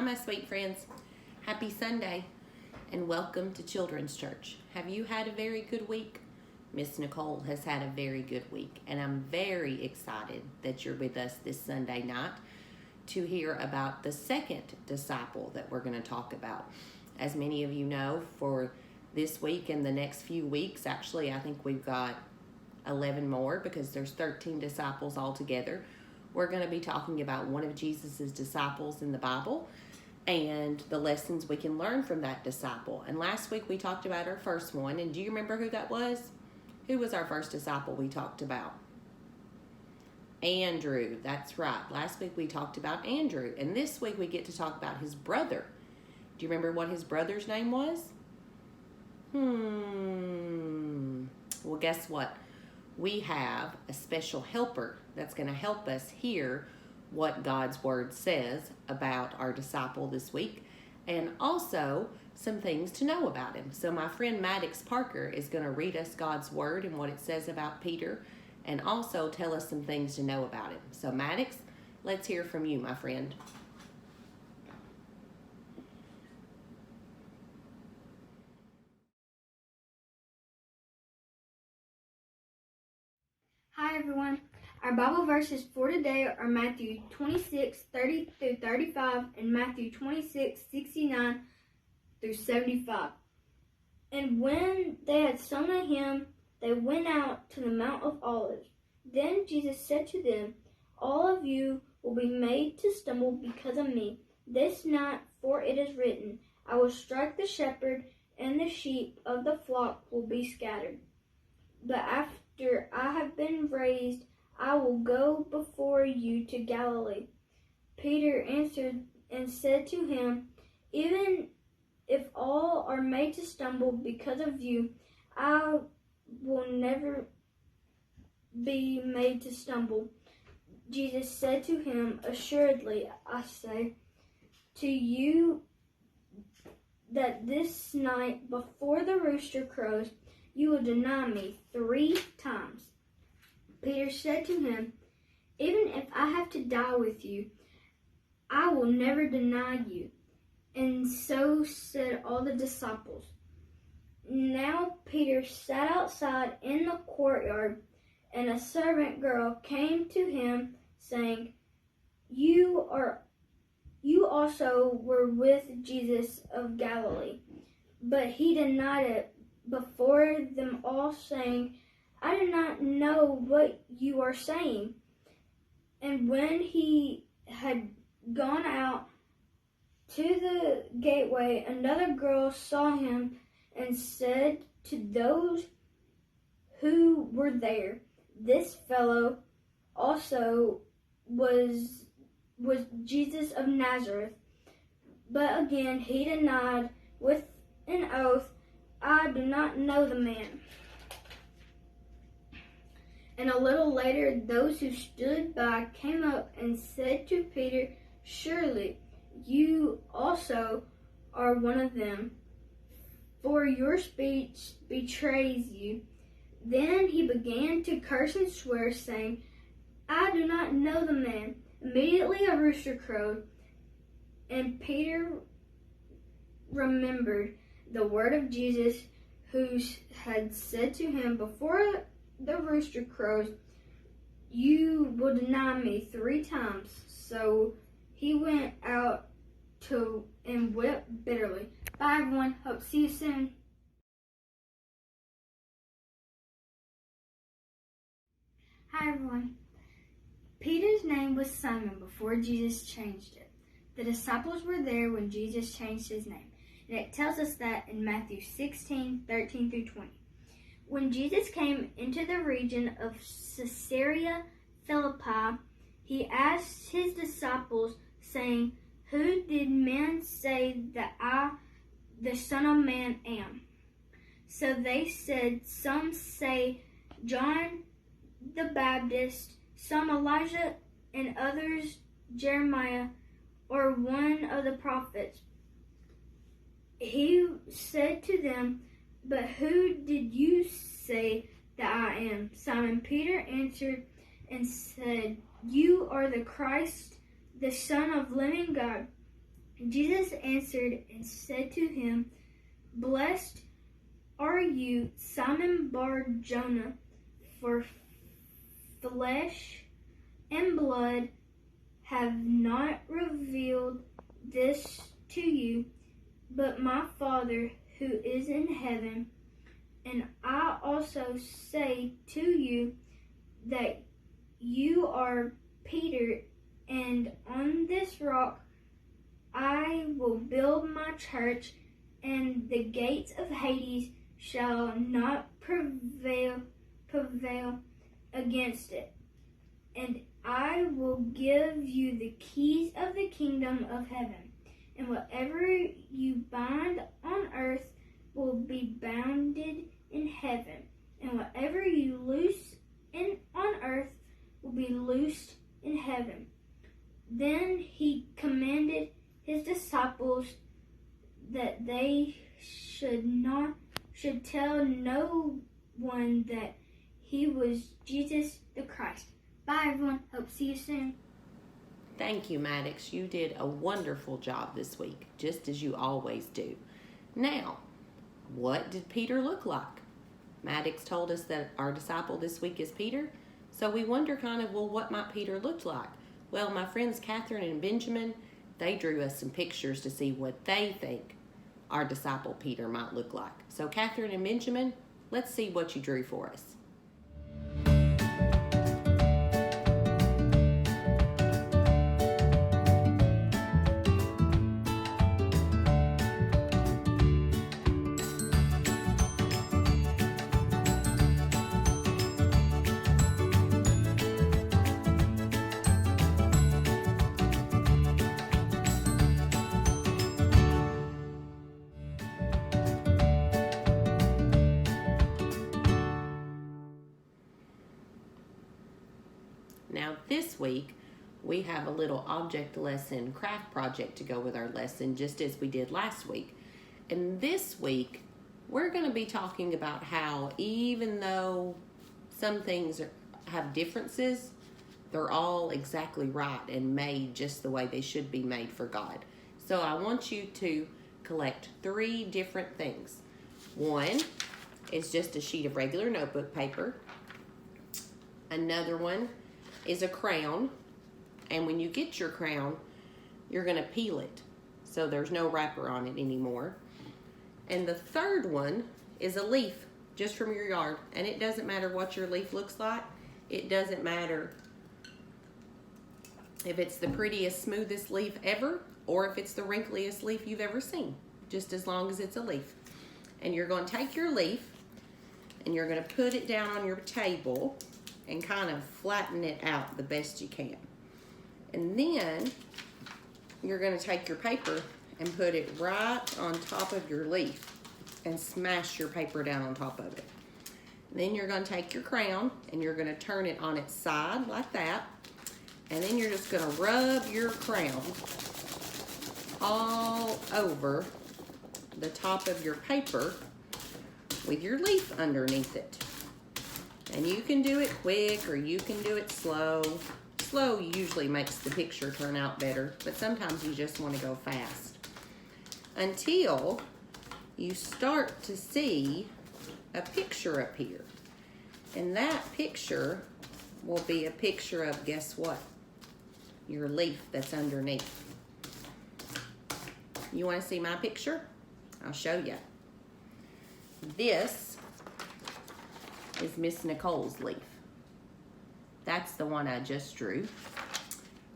my sweet friends. Happy Sunday and welcome to Children's Church. Have you had a very good week? Miss Nicole has had a very good week, and I'm very excited that you're with us this Sunday night to hear about the second disciple that we're going to talk about. As many of you know, for this week and the next few weeks, actually, I think we've got 11 more because there's 13 disciples altogether. We're going to be talking about one of Jesus's disciples in the Bible and the lessons we can learn from that disciple. And last week we talked about our first one. And do you remember who that was? Who was our first disciple we talked about? Andrew. That's right. Last week we talked about Andrew. And this week we get to talk about his brother. Do you remember what his brother's name was? Well, guess what? We have a special helper that's going to help us hear what God's Word says about our disciple this week, and also some things to know about him. So my friend Maddox Parker is going to read us God's Word and what it says about Peter, and also tell us some things to know about him. So Maddox, let's hear from you, my friend. Hi everyone. Our Bible verses for today are Matthew 26:30 through 35 and Matthew 26:69 through 75. And when they had sung a hymn, they went out to the Mount of Olives. Then Jesus said to them, "All of you will be made to stumble because of me this night, for it is written, I will strike the shepherd, and the sheep of the flock will be scattered. But after I have been raised, I will go before you to Galilee." Peter answered and said to him, "Even if all are made to stumble because of you, I will never be made to stumble." Jesus said to him, "Assuredly, I say to you that this night before the rooster crows, you will deny me 3 times." Peter said to him, "Even if I have to die with you, I will never deny you." And so said all the disciples. Now Peter sat outside in the courtyard, and a servant girl came to him, saying, You also were with Jesus of Galilee." But he denied it before them all, saying, "I do not know what you are saying." And when he had gone out to the gateway, another girl saw him and said to those who were there, "This fellow also was Jesus of Nazareth." But again he denied with an oath, "I do not know the man." And a little later, those who stood by came up and said to Peter, "Surely you also are one of them, for your speech betrays you." Then he began to curse and swear, saying, "I do not know the man." Immediately a rooster crowed, and Peter remembered the word of Jesus, who had said to him, "Before the rooster crows, you will deny me 3 times." So he went out and wept bitterly. Bye everyone. Hope to see you soon. Hi everyone. Peter's name was Simon before Jesus changed it. The disciples were there when Jesus changed his name. And it tells us that in Matthew 16:13 through 20. When Jesus came into the region of Caesarea Philippi, he asked his disciples, saying, "Who did men say that I, the Son of Man, am?" So they said, "Some say John the Baptist, some Elijah, and others Jeremiah, or one of the prophets." He said to them, "But who did you say that I am?" Simon Peter answered and said, "You are the Christ, the Son of living God." And Jesus answered and said to him, Blessed are you, Simon Bar-Jonah, for flesh and blood have not revealed this to you, but my Father who is in heaven. And I also say to you that you are Peter, and on this rock I will build my church, and the gates of Hades shall not prevail against it. And I will give you the keys of the kingdom of heaven. And whatever you bind on earth will be bounded in heaven, and whatever you loose on earth will be loosed in heaven. Then he commanded his disciples that they should tell no one that he was Jesus the Christ. Bye everyone. Hope to see you soon. Thank you, Maddox. You did a wonderful job this week, just as you always do. Now, what did Peter look like? Maddox told us that our disciple this week is Peter, so we wonder what might Peter look like? Well, my friends Catherine and Benjamin, they drew us some pictures to see what they think our disciple Peter might look like. So Catherine and Benjamin, let's see what you drew for us. Now this week, we have a little object lesson craft project to go with our lesson, just as we did last week. And this week, we're going to be talking about how even though some things have differences, they're all exactly right and made just the way they should be made for God. So I want you to collect 3 different things. One is just a sheet of regular notebook paper. Another one is a crayon, and when you get your crayon, you're going to peel it so there's no wrapper on it anymore. And the third one is a leaf just from your yard, and it doesn't matter what your leaf looks like. It doesn't matter if it's the prettiest, smoothest leaf ever, or if it's the wrinkliest leaf you've ever seen, just as long as it's a leaf. And you're going to take your leaf and you're going to put it down on your table and kind of flatten it out the best you can. And then you're going to take your paper and put it right on top of your leaf and smash your paper down on top of it. And then you're going to take your crayon and you're going to turn it on its side like that. And then you're just going to rub your crayon all over the top of your paper with your leaf underneath it. And you can do it quick or you can do it slow. Slow usually makes the picture turn out better, but sometimes you just want to go fast. Until you start to see a picture appear. And that picture will be a picture of, guess what? Your leaf that's underneath. You want to see my picture? I'll show you. This is Miss Nicole's leaf. That's the one I just drew.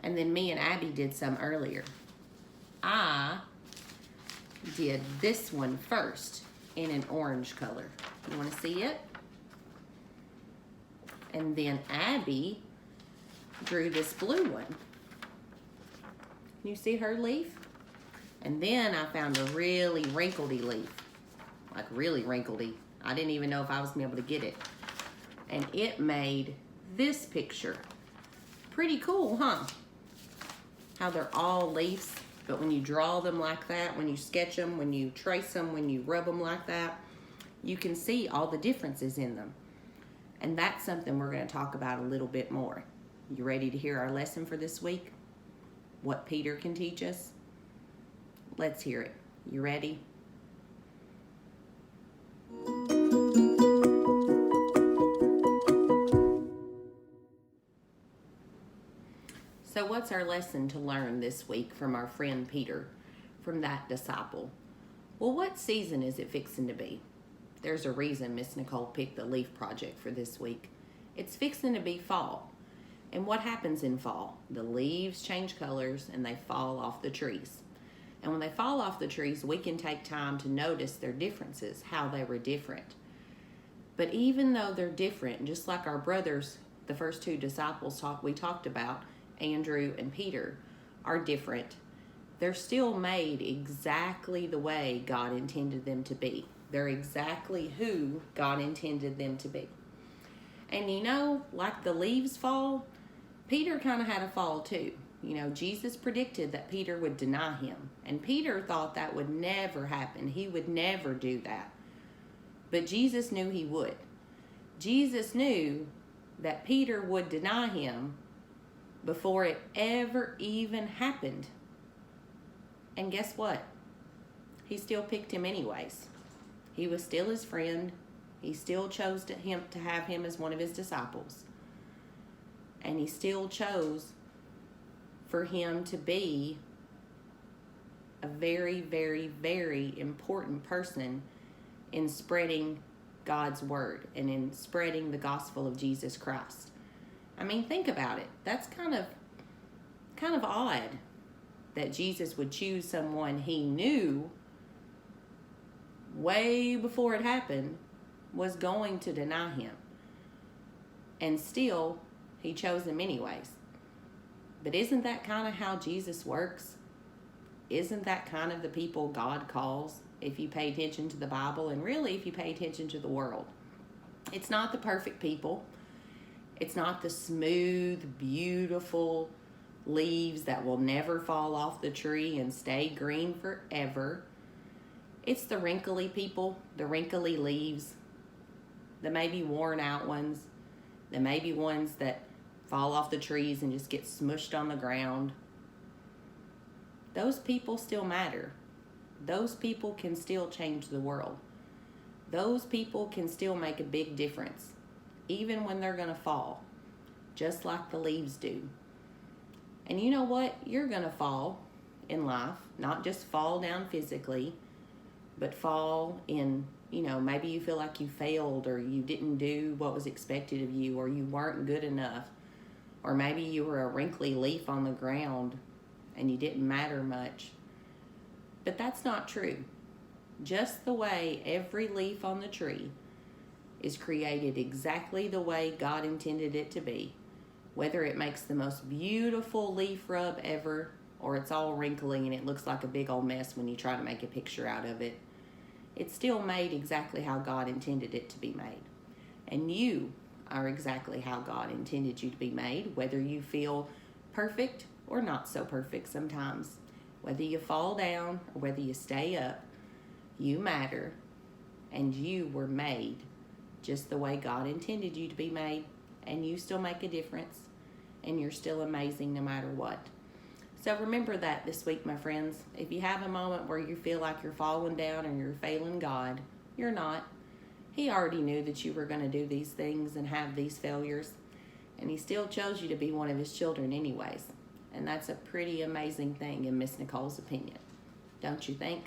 And then me and Abby did some earlier. I did this one first in an orange color. You want to see it? And then Abby drew this blue one. Can you see her leaf? And then I found a really wrinkledy leaf. Like really wrinkledy. I didn't even know if I was gonna be able to get it. And it made this picture. Pretty cool, huh? How they're all leaves, but when you draw them like that, when you sketch them, when you trace them, when you rub them like that, you can see all the differences in them. And that's something we're gonna talk about a little bit more. You ready to hear our lesson for this week? What Peter can teach us? Let's hear it. You ready? So what's our lesson to learn this week from our friend Peter, from that disciple? Well, what season is it fixing to be? There's a reason Miss Nicole picked the leaf project for this week. It's fixing to be fall. And what happens in fall? The leaves change colors and they fall off the trees. And when they fall off the trees, we can take time to notice their differences, how they were different. But even though they're different, just like our brothers, the first two disciples we talked about, Andrew and Peter, are different, they're still made exactly the way God intended them to be. They're exactly who God intended them to be. And you know, like the leaves fall, Peter kind of had a fall too. You know, Jesus predicted that Peter would deny him. And Peter thought that would never happen. He would never do that. But Jesus knew he would. Jesus knew that Peter would deny him before it ever even happened. And guess what? He still picked him anyways. He was still his friend. He still chose to have him as one of his disciples. And he still chose for him to be a very, very, very important person in spreading God's word and in spreading the gospel of Jesus Christ. I mean, think about it. That's kind of odd that Jesus would choose someone he knew way before it happened was going to deny him. And still, he chose him anyways. But isn't that kind of how Jesus works? Isn't that kind of the people God calls if you pay attention to the Bible and really if you pay attention to the world? It's not the perfect people. It's not the smooth, beautiful leaves that will never fall off the tree and stay green forever. It's the wrinkly people, the wrinkly leaves, the maybe worn out ones, the maybe ones that fall off the trees and just get smushed on the ground. Those people still matter. Those people can still change the world. Those people can still make a big difference, even when they're going to fall, just like the leaves do. And you know what? You're going to fall in life, not just fall down physically, but fall in, you know, maybe you feel like you failed or you didn't do what was expected of you or you weren't good enough. Or maybe you were a wrinkly leaf on the ground and you didn't matter much. But that's not true. Just the way every leaf on the tree is created exactly the way God intended it to be, whether it makes the most beautiful leaf rub ever or it's all wrinkly and it looks like a big old mess when you try to make a picture out of it, it's still made exactly how God intended it to be made. And you are exactly how God intended you to be made, whether you feel perfect or not so perfect sometimes. Whether you fall down or whether you stay up, you matter, and you were made just the way God intended you to be made, and you still make a difference, and you're still amazing no matter what. So remember that this week, my friends. If you have a moment where you feel like you're falling down or you're failing God, you're not. He already knew that you were going to do these things and have these failures, and he still chose you to be one of his children anyways. And that's a pretty amazing thing in Miss Nicole's opinion. Don't you think?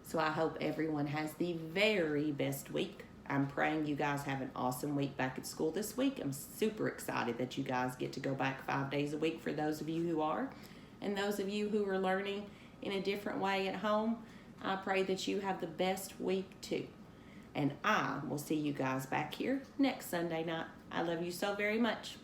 So I hope everyone has the very best week. I'm praying you guys have an awesome week back at school this week. I'm super excited that you guys get to go back 5 days a week for those of you who are. And those of you who are learning in a different way at home, I pray that you have the best week too. And I will see you guys back here next Sunday night. I love you so very much.